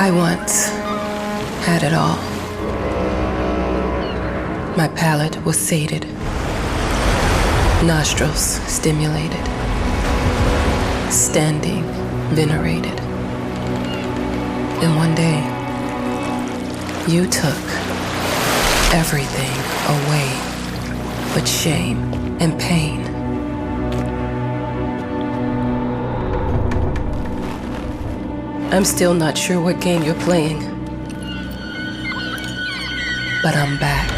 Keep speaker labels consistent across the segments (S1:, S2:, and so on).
S1: I once had it all. My palate was sated, nostrils stimulated, standing venerated. And one day, you took everything away but shame and pain. I'm still not sure what game you're playing, but I'm back.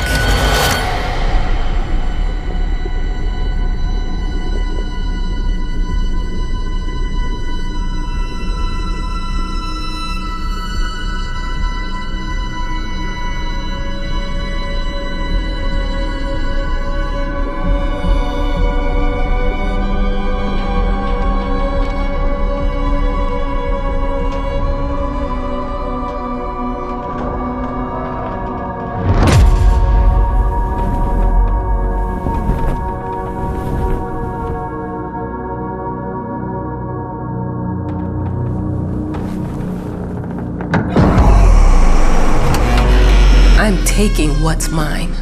S1: I'm taking what's mine.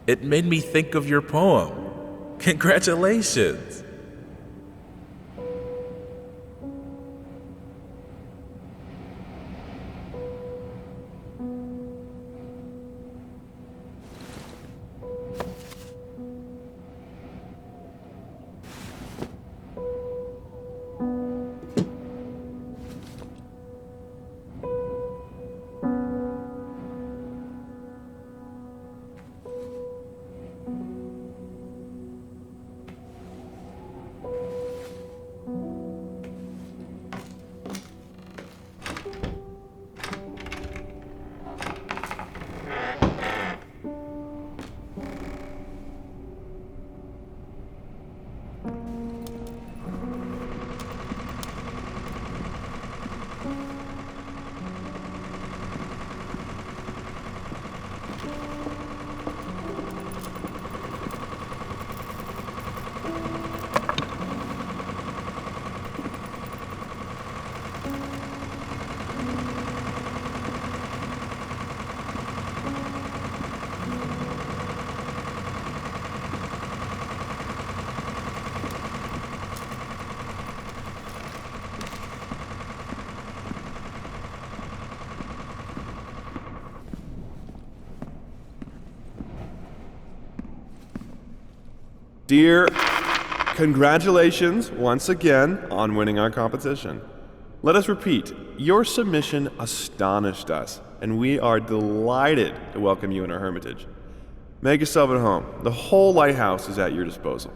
S2: It made me think of your poem. Congratulations!
S3: Dear, congratulations once again on winning our competition. Let us repeat, your submission astonished us, and we are delighted to welcome you in our hermitage. Make yourself at home. The whole lighthouse is at your disposal.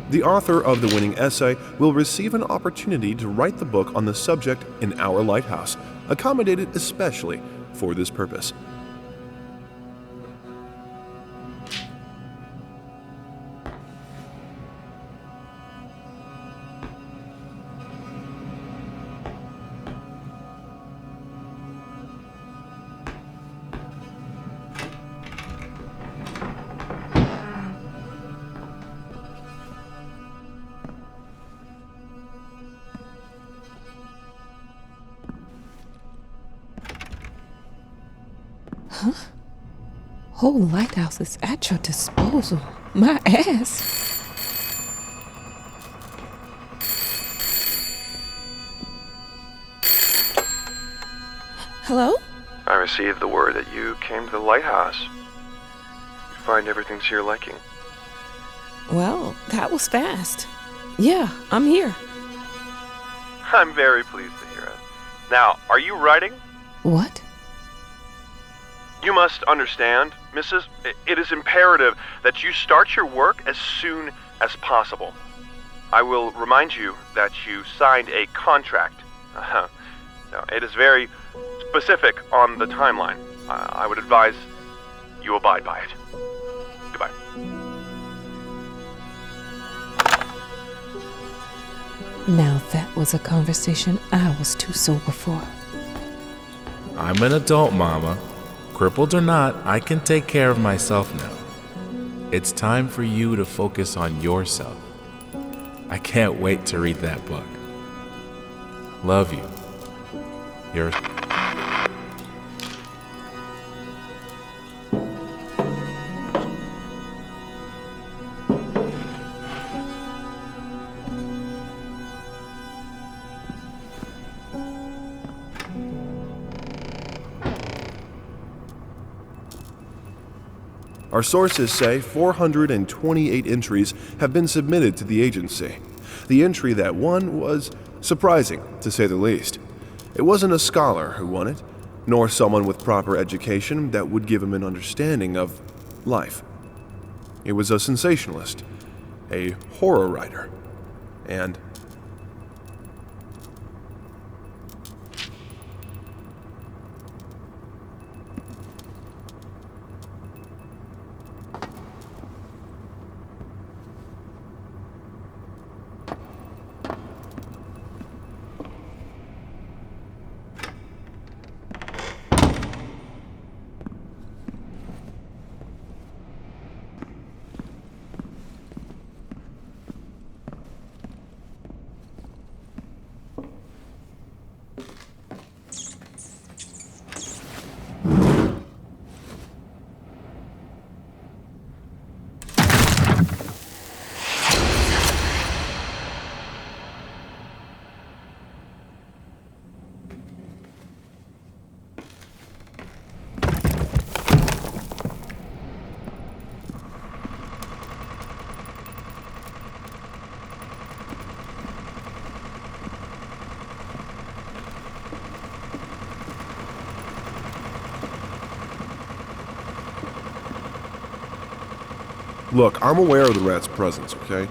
S3: The author of the winning essay will receive an opportunity to write the book on the subject in our lighthouse, accommodated especially for this purpose.
S1: Huh? Whole lighthouse is at your disposal. My ass. Hello?
S3: I received the word that you came to the lighthouse. You find everything to your liking.
S1: Well, that was fast. Yeah, I'm here.
S3: I'm very pleased to hear it. Now, are you writing?
S1: What?
S3: You must understand, Mrs. It is imperative that you start your work as soon as possible. I will remind you that you signed a contract. Now, it is very specific on the timeline. I would advise you abide by it. Goodbye.
S1: Now that was a conversation I was too sober for.
S2: I'm an adult, Mama. Crippled or not, I can take care of myself now. It's time for you to focus on yourself. I can't wait to read that book. Love you. Your
S3: Our sources say 428 entries have been submitted to the agency. The entry that won was surprising, to say the least. It wasn't a scholar who won it, nor someone with proper education that would give him an understanding of life. It was a sensationalist, a horror writer, and look, I'm aware of the rat's presence, okay?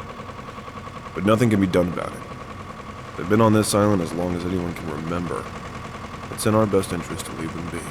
S3: But nothing can be done about it. They've been on this island as long as anyone can remember. It's in our best interest to leave them be.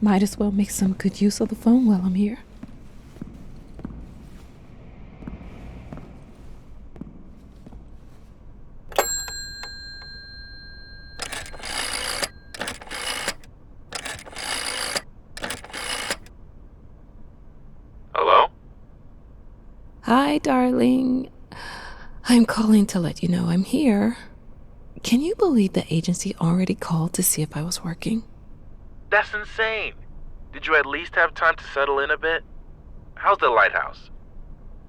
S1: Might as well make some good use of the phone while I'm here.
S2: Hello?
S1: Hi, darling. I'm calling to let you know I'm here. Can you believe the agency already called to see if I was working?
S2: That's insane. Did you at least have time to settle in a bit? How's the lighthouse?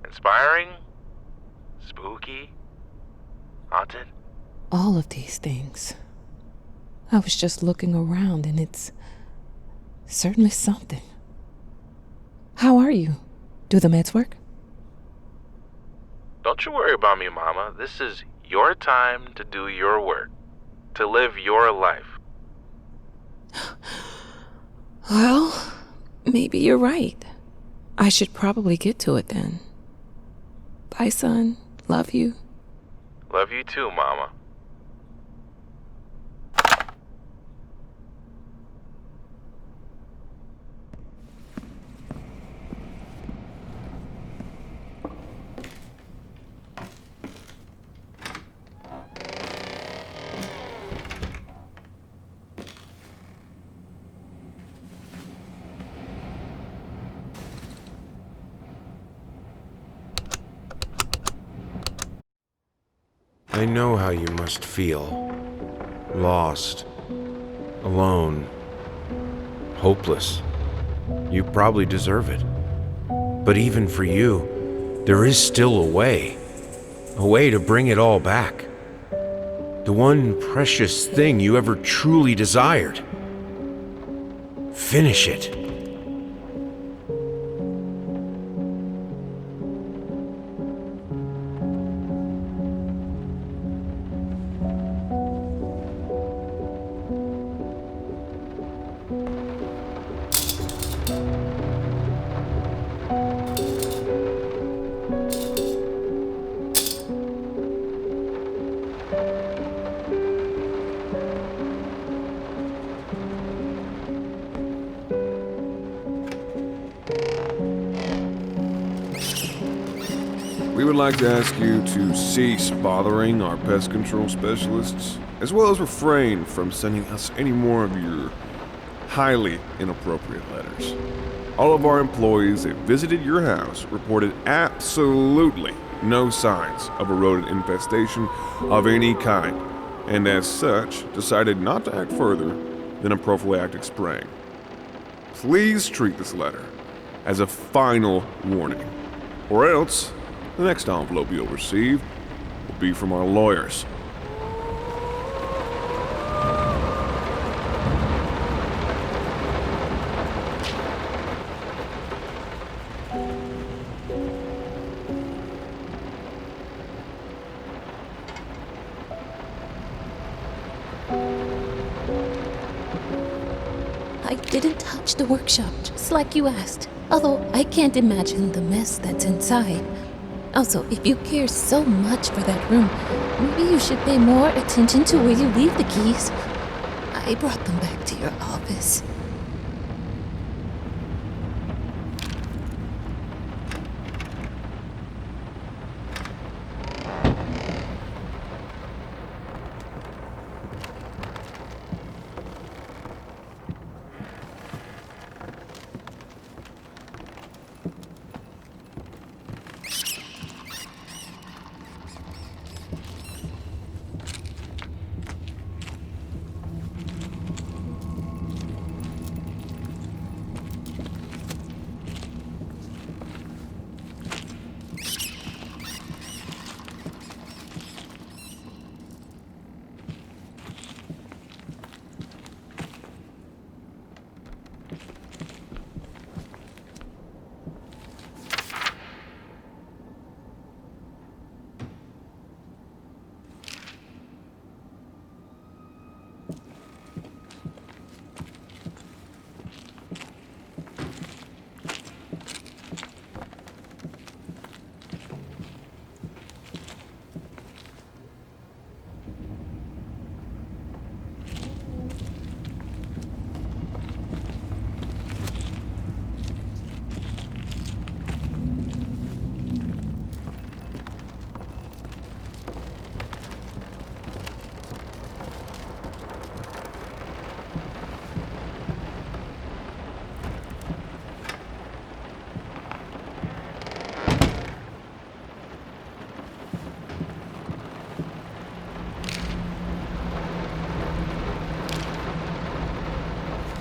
S2: Inspiring? Spooky? Haunted?
S1: All of these things. I was just looking around and it's certainly something. How are you? Do the meds work?
S2: Don't you worry about me, Mama. This is your time to do your work, to live your life.
S1: Well, maybe you're right. I should probably get to it then. Bye, son. Love you.
S2: Love you too, Mama.
S4: I know how you must feel. Lost. Alone. Hopeless. You probably deserve it. But even for you, there is still a way. A way to bring it all back. The one precious thing you ever truly desired. Finish it.
S3: We would like to ask you to cease bothering our pest control specialists, as well as refrain from sending us any more of your highly inappropriate letters. All of our employees that visited your house reported absolutely no signs of a rodent infestation of any kind, and as such, decided not to act further than a prophylactic spraying. Please treat this letter as a final warning, or else the next envelope you'll receive will be from our lawyers.
S5: I didn't touch the workshop, just like you asked. Although I can't imagine the mess that's inside. Also, if you care so much for that room, maybe you should pay more attention to where you leave the keys. I brought them back to your office.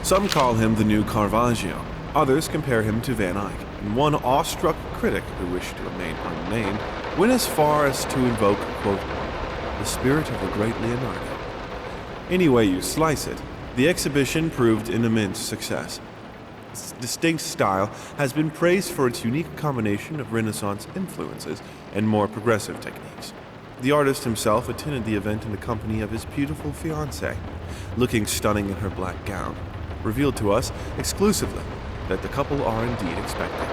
S3: Some call him the new Caravaggio. Others compare him to Van Eyck, and one awestruck critic who wished to remain unnamed went as far as to invoke, quote, the spirit of the great Leonardo. Any way you slice it, the exhibition proved an immense success. Its distinct style has been praised for its unique combination of Renaissance influences and more progressive techniques. The artist himself attended the event in the company of his beautiful fiancée, looking stunning in her black gown, revealed to us exclusively that the couple are indeed expecting.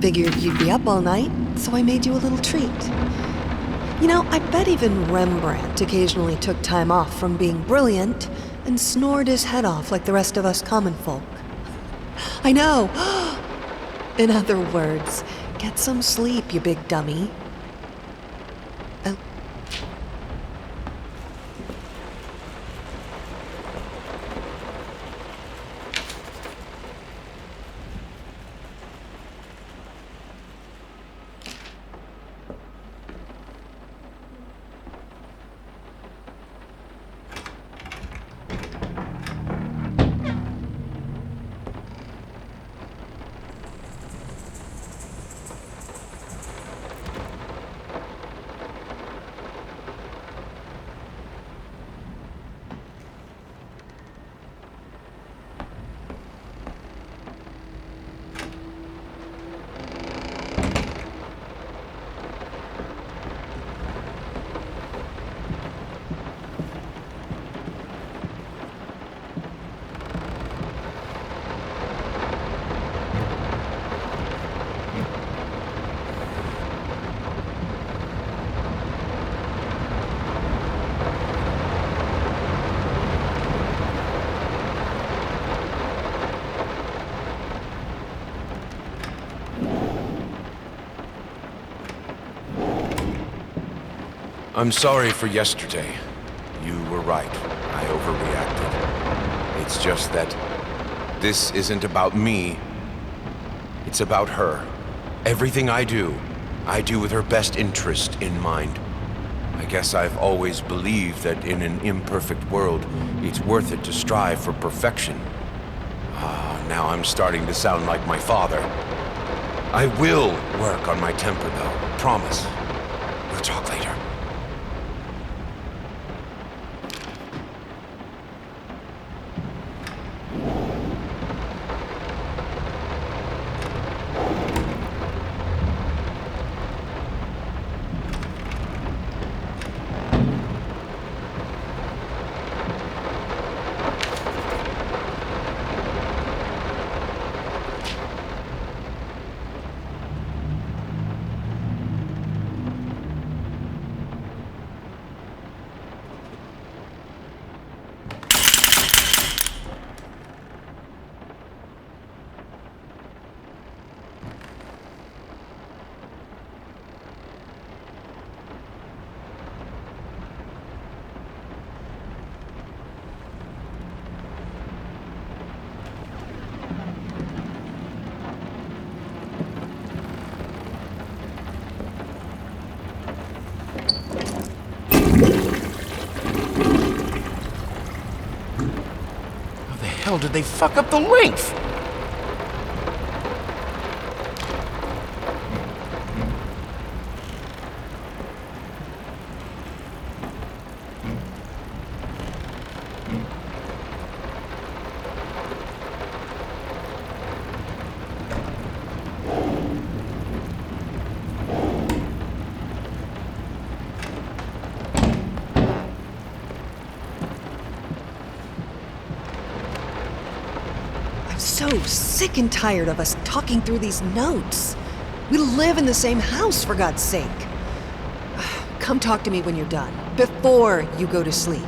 S6: Figured you'd be up all night, so I made you a little treat. You know, I bet even Rembrandt occasionally took time off from being brilliant and snored his head off like the rest of us common folk. I know! In other words, get some sleep, you big dummy. Oh.
S4: I'm sorry for yesterday. You were right. I overreacted. It's just that this isn't about me. It's about her. Everything I do with her best interest in mind. I guess I've always believed that in an imperfect world, it's worth it to strive for perfection. Now I'm starting to sound like my father. I will work on my temper, though. Promise. We'll talk later.
S2: How did they fuck up the length?
S6: So sick and tired of us talking through these notes. We live in the same house, for God's sake. Come talk to me when you're done, before you go to sleep.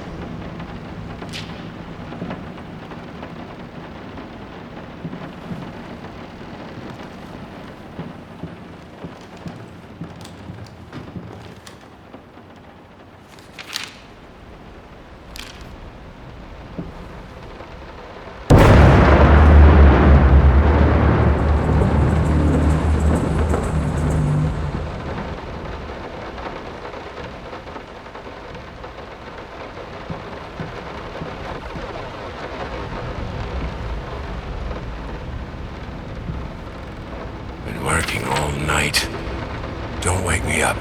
S4: me up.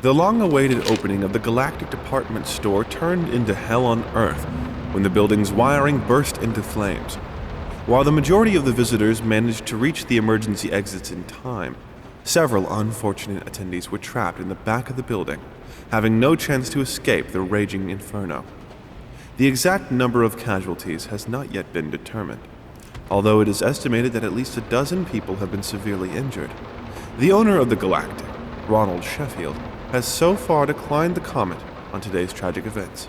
S3: The long-awaited opening of the Galactic Department Store turned into hell on Earth when the building's wiring burst into flames. While the majority of the visitors managed to reach the emergency exits in time, several unfortunate attendees were trapped in the back of the building, having no chance to escape the raging inferno. The exact number of casualties has not yet been determined, although it is estimated that at least a dozen people have been severely injured. The owner of the Galactic, Ronald Sheffield, has so far declined the comment on today's tragic events.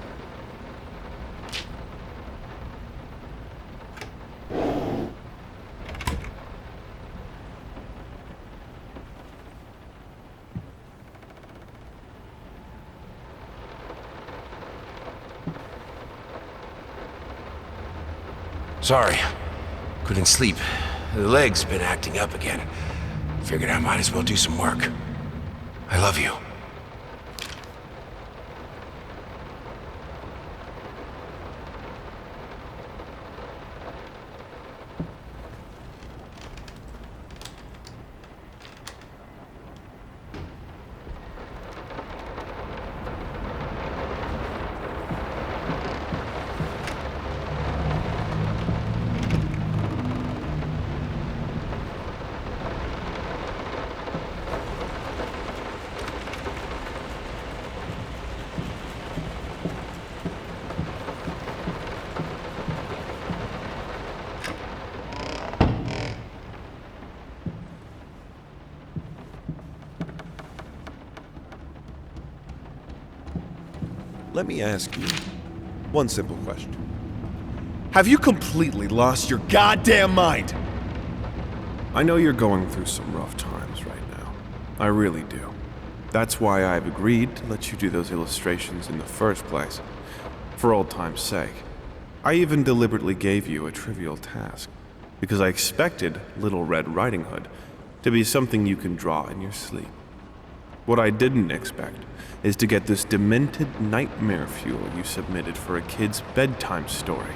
S4: Sorry. Couldn't sleep. The leg's been acting up again. Figured I might as well do some work. I love you.
S3: Let me ask you one simple question. Have you completely lost your goddamn mind? I know you're going through some rough times right now. I really do. That's why I've agreed to let you do those illustrations in the first place. For old time's sake. I even deliberately gave you a trivial task, because I expected Little Red Riding Hood to be something you can draw in your sleep. What I didn't expect is to get this demented nightmare fuel you submitted for a kid's bedtime story.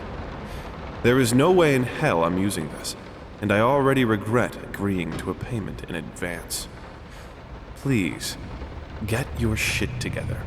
S3: There is no way in hell I'm using this, and I already regret agreeing to a payment in advance. Please, get your shit together.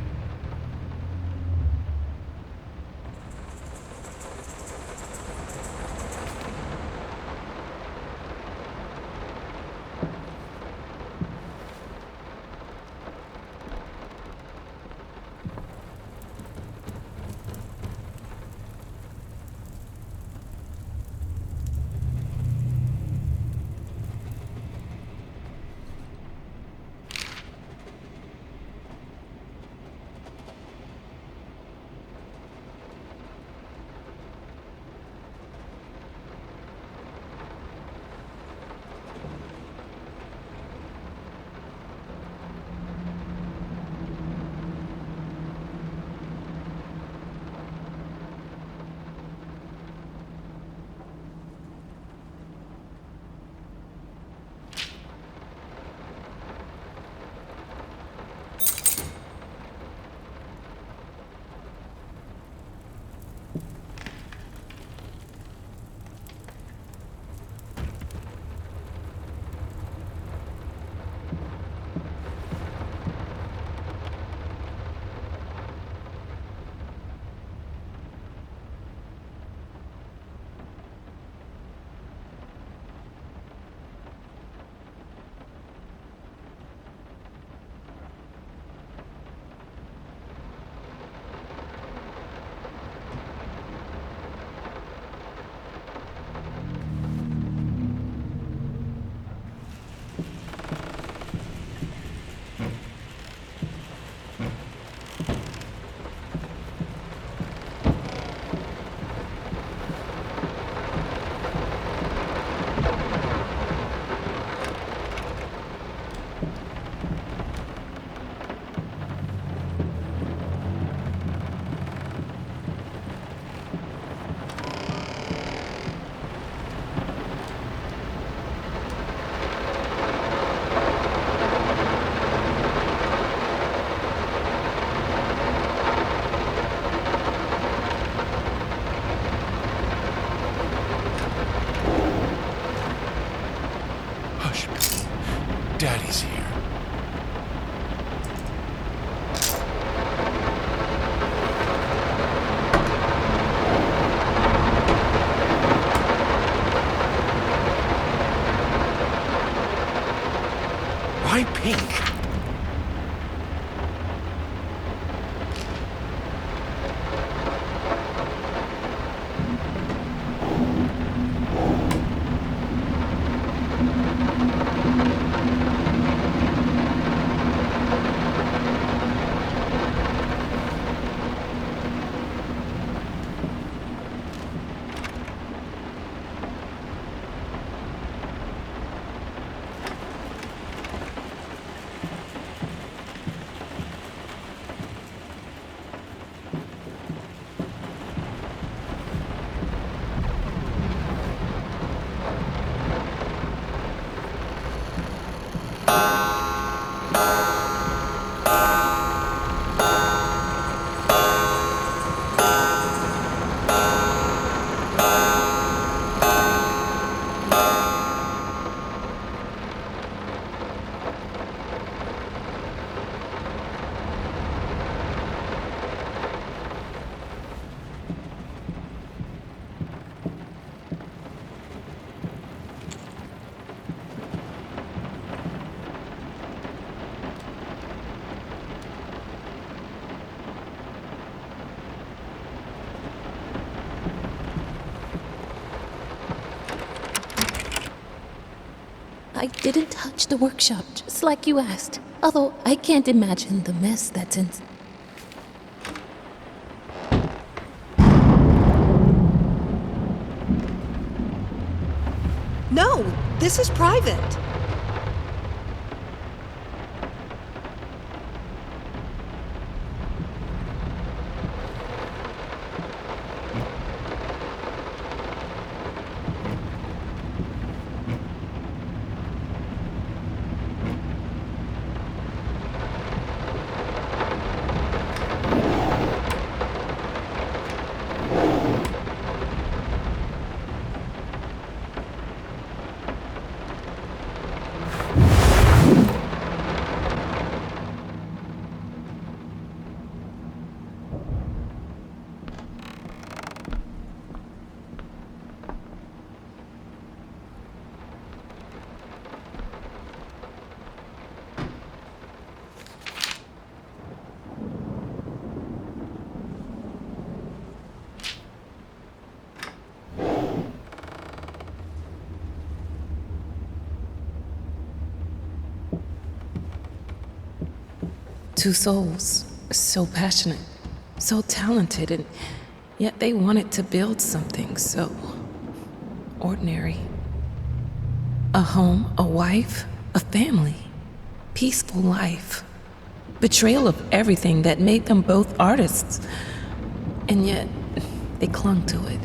S4: pink.
S5: I didn't touch the workshop, just like you asked. Although I can't imagine the mess that's in.
S6: No, this is private.
S1: Two souls, so passionate, so talented, and yet they wanted to build something so ordinary. A home, a wife, a family, peaceful life. Betrayal of everything that made them both artists, and yet they clung to it.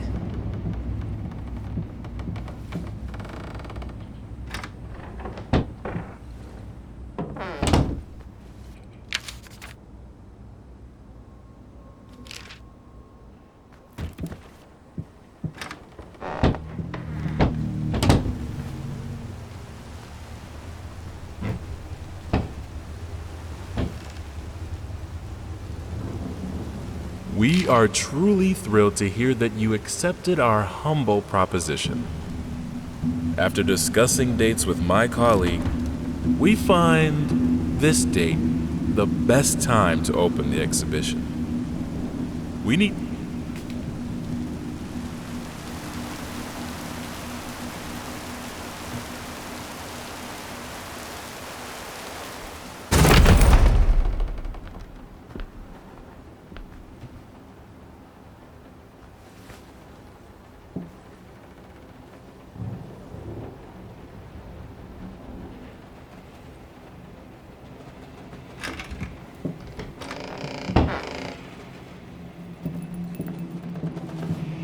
S2: We are truly thrilled to hear that you accepted our humble proposition. After discussing dates with my colleague, we find this date the best time to open the exhibition. We need...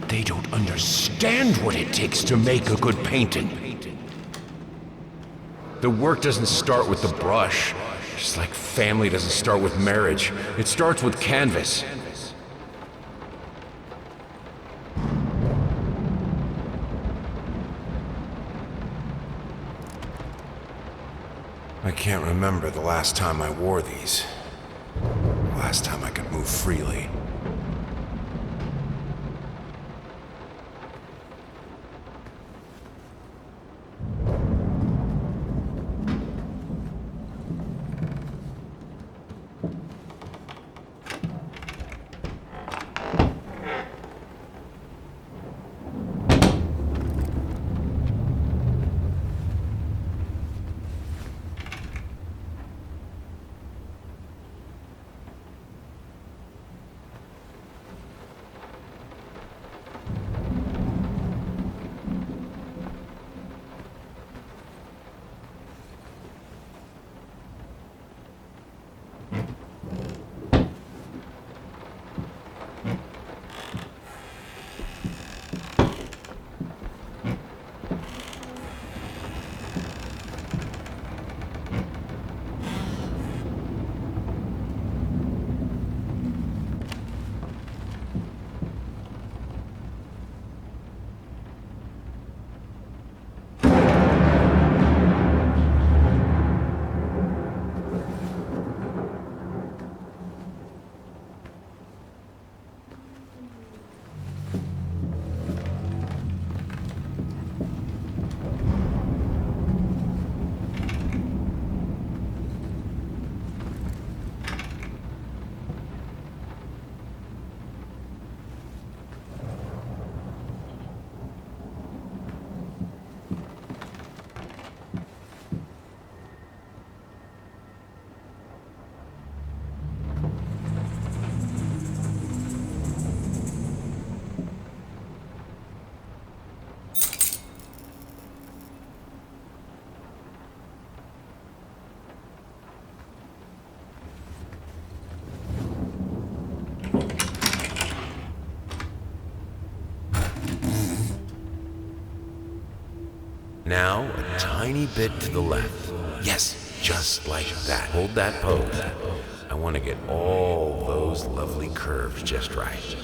S4: They don't understand what it takes to make a good painting. The work doesn't start with the brush, just like family doesn't start with marriage. It starts with canvas. I can't remember the last time I wore these. Last time I could move freely. Now, a tiny bit to the left. Yes, just like that. Hold that pose. I want to get all those lovely curves just right.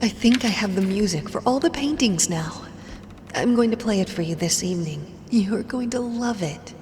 S6: I think I have the music for all the paintings now. I'm going to play it for you this evening. You're going to love it.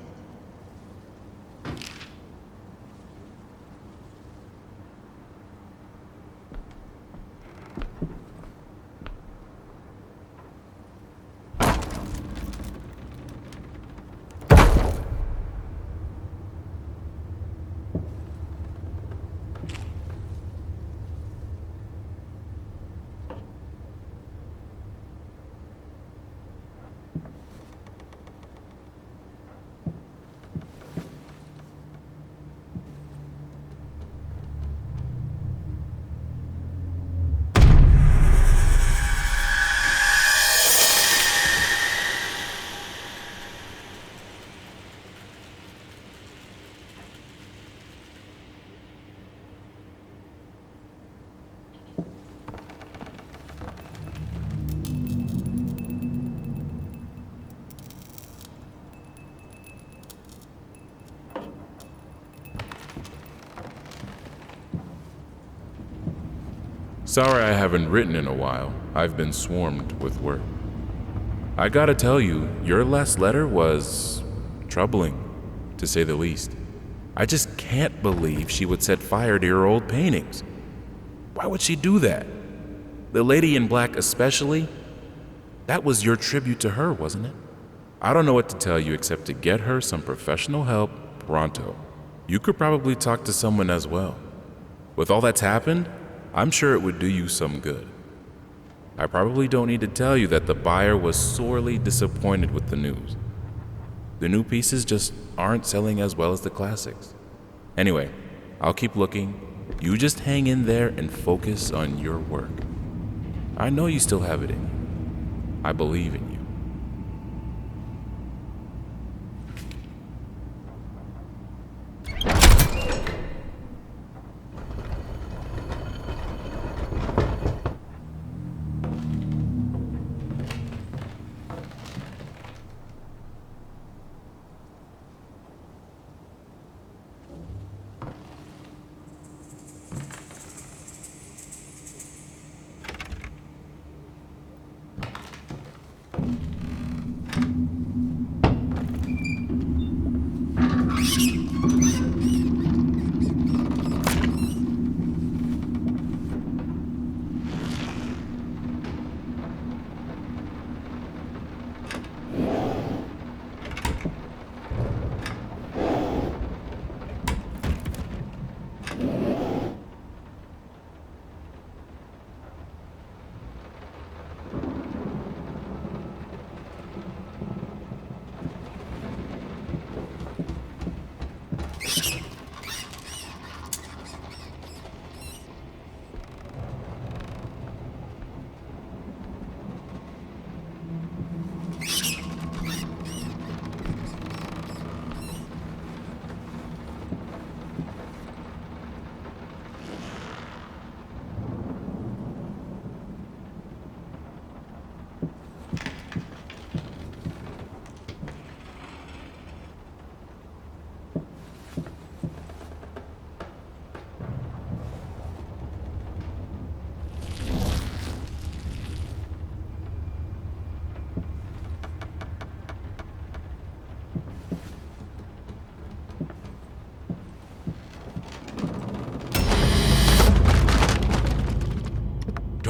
S2: Sorry I haven't written in a while. I've been swarmed with work. I gotta tell you, your last letter was troubling, to say the least. I just can't believe she would set fire to your old paintings. Why would she do that? The lady in black especially? That was your tribute to her, wasn't it? I don't know what to tell you except to get her some professional help pronto. You could probably talk to someone as well. With all that's happened, I'm sure it would do you some good. I probably don't need to tell you that the buyer was sorely disappointed with the news. The new pieces just aren't selling as well as the classics. Anyway, I'll keep looking. You just hang in there and focus on your work. I know you still have it in you. I believe in you.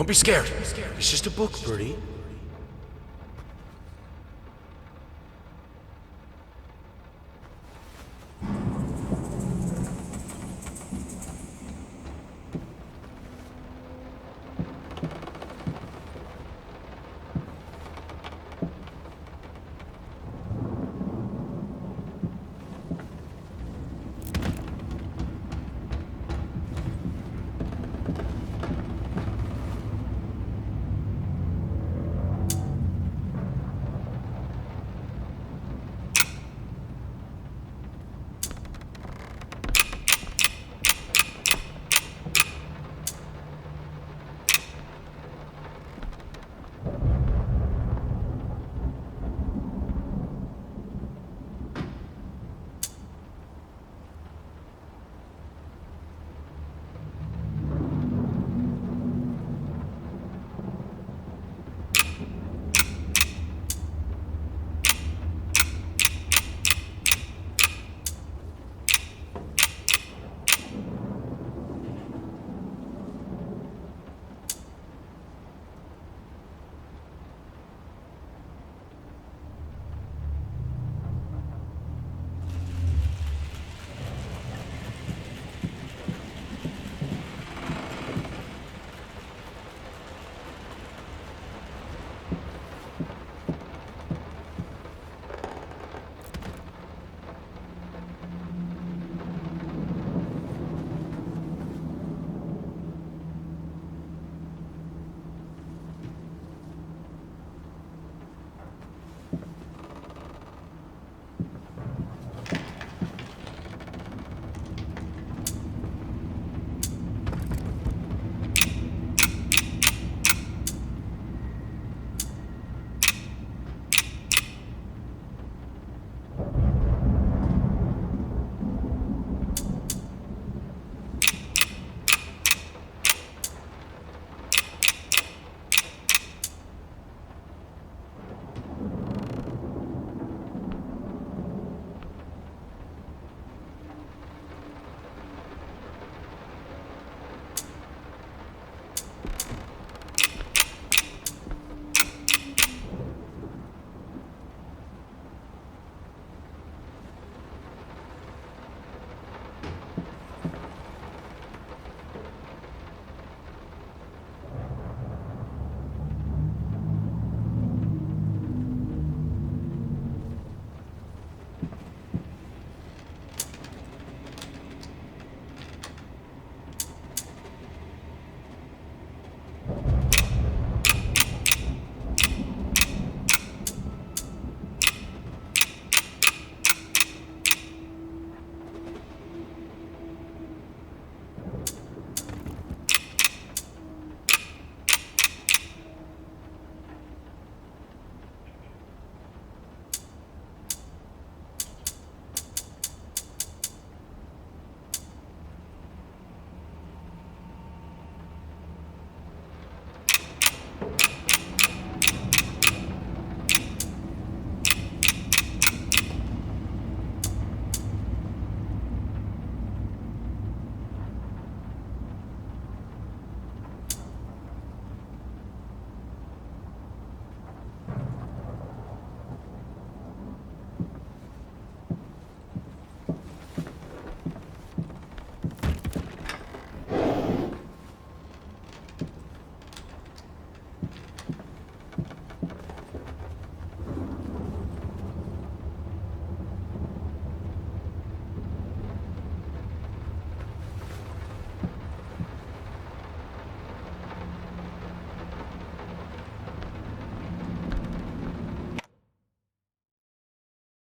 S4: Don't be scared. It's just a book, Birdie.